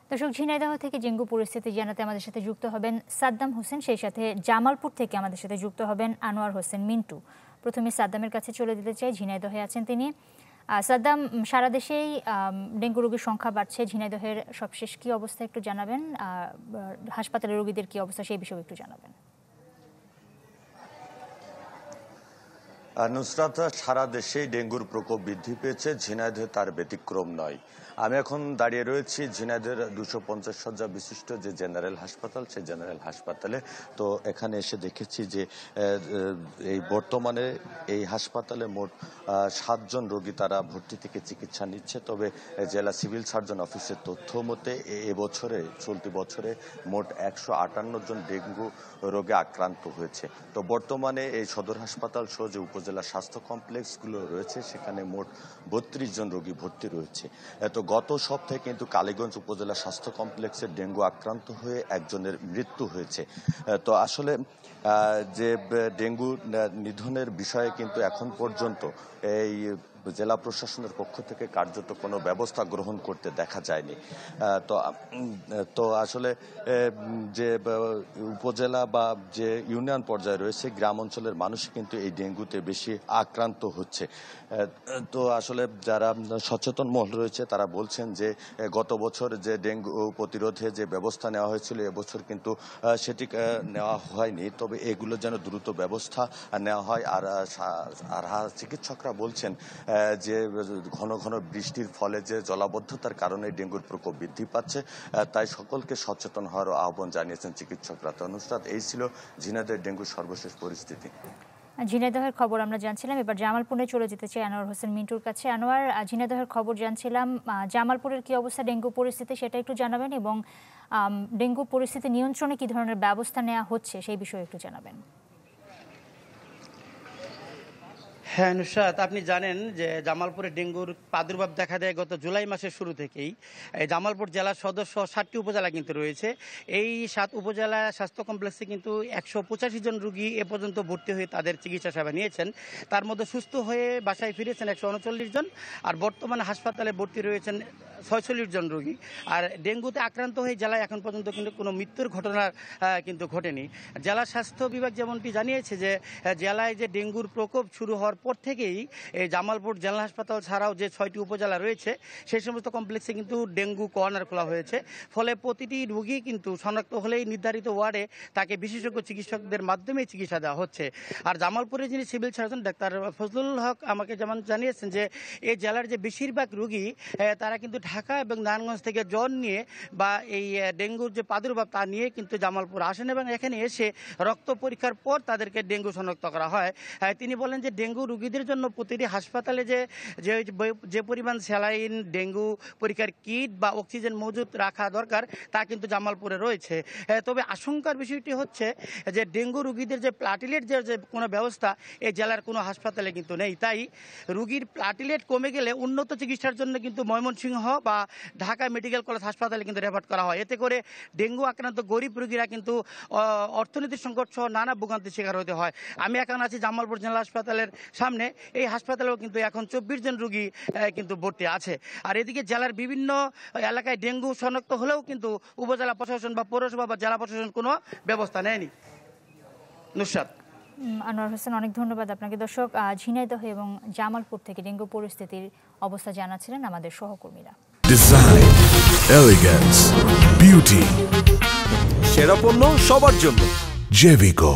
দর্শক, ঝিনাইদহ থেকে ডেঙ্গু পরিস্থিতি জানাতে আমাদের সাথে যুক্ত হবেন সাদ্দাম হোসেন, সেই সাথে জামালপুর থেকে আমাদের সাথে যুক্ত হবেন আনোয়ার হোসেন মিন্টু। প্রথমে সাদ্দামের কাছে চলে যেতে চাই, ঝিনাইদহে আছেন তিনি। সাদ্দাম, সারা দেশেই ডেঙ্গু রোগীর সংখ্যা বাড়ছে, ঝিনাইদহের সবশেষ কি অবস্থা একটু জানাবেন, হাসপাতালের রোগীদের কি অবস্থা সেই বিষয়ে একটু জানাবেন। নুসরাত, সারা দেশেই ডেঙ্গুর প্রকোপ বৃদ্ধি পেয়েছে, ঝিনাইদহে তার ব্যতিক্রম নয়। আমি এখন দাঁড়িয়ে রয়েছি ঝিনাইদহের 250 শয্যা বিশিষ্ট যে জেনারেল হাসপাতাল, সেই জেনারেল হাসপাতালে। তো এখানে এসে দেখেছি যে এই বর্তমানে এই হাসপাতালে মোট 7 জন রোগী তারা ভর্তি থেকে চিকিৎসা নিচ্ছে। তবে জেলা সিভিল সার্জন অফিসের তথ্য মতে এবছরে, চলতি বছরে মোট 158 জন ডেঙ্গু রোগে আক্রান্ত হয়েছে। তো বর্তমানে এই সদর হাসপাতাল সহ যে উপজেলা স্বাস্থ্য কমপ্লেক্সগুলো রয়েছে সেখানে মোট 32 জন রোগী ভর্তি রয়েছে। তো গত সপ্তাহে কিন্তু কালীগঞ্জ উপজেলা স্বাস্থ্য কমপ্লেক্সে ডেঙ্গু আক্রান্ত হয়ে একজনের মৃত্যু হয়েছে। তো আসলে যে ডেঙ্গু নিধনের বিষয়ে কিন্তু এখন পর্যন্ত এই জেলা প্রশাসনের পক্ষ থেকে কার্যত কোনো ব্যবস্থা গ্রহণ করতে দেখা যায়নি। তো আসলে যে উপজেলা বা যে ইউনিয়ন পর্যায়ে রয়েছে, গ্রাম অঞ্চলের মানুষ কিন্তু এই ডেঙ্গুতে বেশি আক্রান্ত হচ্ছে। তো আসলে যারা সচেতন মহল রয়েছে তারা বলছেন যে গত বছর যে ডেঙ্গু প্রতিরোধে যে ব্যবস্থা নেওয়া হয়েছিল এবছর কিন্তু সেটি নেওয়া হয়নি। তবে এগুলো যেন দ্রুত ব্যবস্থা নেওয়া হয়। আর চিকিৎসকরা বলছেন যে ঘন ঘন বৃষ্টির ফলে যে জলাবদ্ধতার কারণে ডেঙ্গুর প্রকোপ বৃদ্ধি পাচ্ছে, তাই সকলকে সচেতন হওয়ার আহ্বান জানিয়েছেন চিকিৎসকরা। তো নুসরাত, এই ছিল ঝিনাইদহের ডেঙ্গুর সর্বশেষ পরিস্থিতি। ঝিনাইদহের খবর আমরা জানছিলাম, এবার জামালপুরে চলে যেতে চাই আনোয়ার হোসেন মিন্টুর কাছে। আনোয়ার, ঝিনাইদহের খবর জানছিলাম, জামালপুরের কি অবস্থা ডেঙ্গু পরিস্থিতি সেটা একটু জানাবেন, এবং ডেঙ্গু পরিস্থিতি নিয়ন্ত্রণে কি ধরনের ব্যবস্থা নেওয়া হচ্ছে সেই বিষয়ে একটু জানাবেন। হ্যাঁ নুসরাত, আপনি জানেন যে জামালপুরে ডেঙ্গুর প্রাদুর্ভাব দেখা দেয় গত জুলাই মাসের শুরু থেকেই। জামালপুর জেলার সদস্য 7টি উপজেলা কিন্তু রয়েছে। এই 7 উপজেলা স্বাস্থ্য কমপ্লেক্সে কিন্তু 185 জন রোগী এ পর্যন্ত ভর্তি হয়ে তাদের চিকিৎসা সেবা নিয়েছেন। তার মধ্যে সুস্থ হয়ে বাসায় ফিরেছেন 139 জন, আর বর্তমানে হাসপাতালে ভর্তি রয়েছেন 46 জন রোগী। আর ডেঙ্গুতে আক্রান্ত হয়ে জেলায় এখন পর্যন্ত কিন্তু কোনো মৃত্যুর ঘটনা কিন্তু ঘটেনি। জেলা স্বাস্থ্য বিভাগ যেমনটি জানিয়েছে যে জেলায় যে ডেঙ্গুর প্রকোপ শুরু হওয়ার পর থেকেই এই জামালপুর জেলা হাসপাতাল ছাড়াও যে 6টি উপজেলা রয়েছে সেই সমস্ত কমপ্লেক্সে কিন্তু ডেঙ্গু কর্নার খোলা হয়েছে। ফলে প্রতিটি রোগী কিন্তু শনাক্ত হলেই নির্ধারিত ওয়ার্ডে তাকে বিশেষজ্ঞ চিকিৎসকদের মাধ্যমে চিকিৎসা দেওয়া হচ্ছে। আর জামালপুরে যিনি সিভিল সার্জন ডাক্তার ফজলুল হক আমাকে যেমন জানিয়েছেন যে এই জেলার যে বেশিরভাগ রোগী তারা কিন্তু ঢাকা এবং নারায়ণগঞ্জ থেকে জ্বর নিয়ে বা এই ডেঙ্গুর যে প্রাদুর্ভাব তা নিয়ে কিন্তু জামালপুর আসেন, এবং এখানে এসে রক্ত পরীক্ষার পর তাদেরকে ডেঙ্গু শনাক্ত করা হয়। তিনি বলেন যে ডেঙ্গু রোগীদের জন্য প্রতিটি হাসপাতালে যে পরিমাণ স্যালাইন, ডেঙ্গু পরীক্ষার কিট বা অক্সিজেন মজুত রাখা দরকার তা কিন্তু জামালপুরে রয়েছে। তবে আশঙ্কার বিষয়টি হচ্ছে যে ডেঙ্গু রোগীদের যে প্লাটিলেট যে কোনো ব্যবস্থা এই জেলার কোনো হাসপাতালে কিন্তু নেই। তাই রোগীর প্লাটিলেট কমে গেলে উন্নত চিকিৎসার জন্য কিন্তু ময়মনসিংহ বা ঢাকা মেডিকেল কলেজ হাসপাতালে কিন্তু রেফার করা হয়। এতে করে ডেঙ্গু আক্রান্ত গরিব রোগীরা কিন্তু অর্থনৈতিক সংকট সহ নানা ভোগান্তির শিকার হতে হয়। আমি এখন আছি জামালপুর জেলা হাসপাতালের সামনে। এই হাসপাতালেও কিন্তু এখন 24 জন রোগী কিন্তু ভর্তি আছে। আর এদিকে জেলার বিভিন্ন এলাকায় ডেঙ্গু শনাক্ত হলেও কিন্তু উপজেলা প্রশাসন বা পৌরসভা বা জেলা প্রশাসন কোনো ব্যবস্থা নেয়নি। নুসরাত। আনোয়ার হোসেন, অনেক ধন্যবাদ আপনাকে। দর্শক, ঝিনাইদহ এবং জামালপুর থেকে ডেঙ্গু পরিস্থিতির অবস্থা জানাচ্ছিলেন আমাদের সহকর্মীরা। ডিজাইন, এলিগেন্স, বিউটি, সেরা পণ্য সবার জন্য জেভিকো।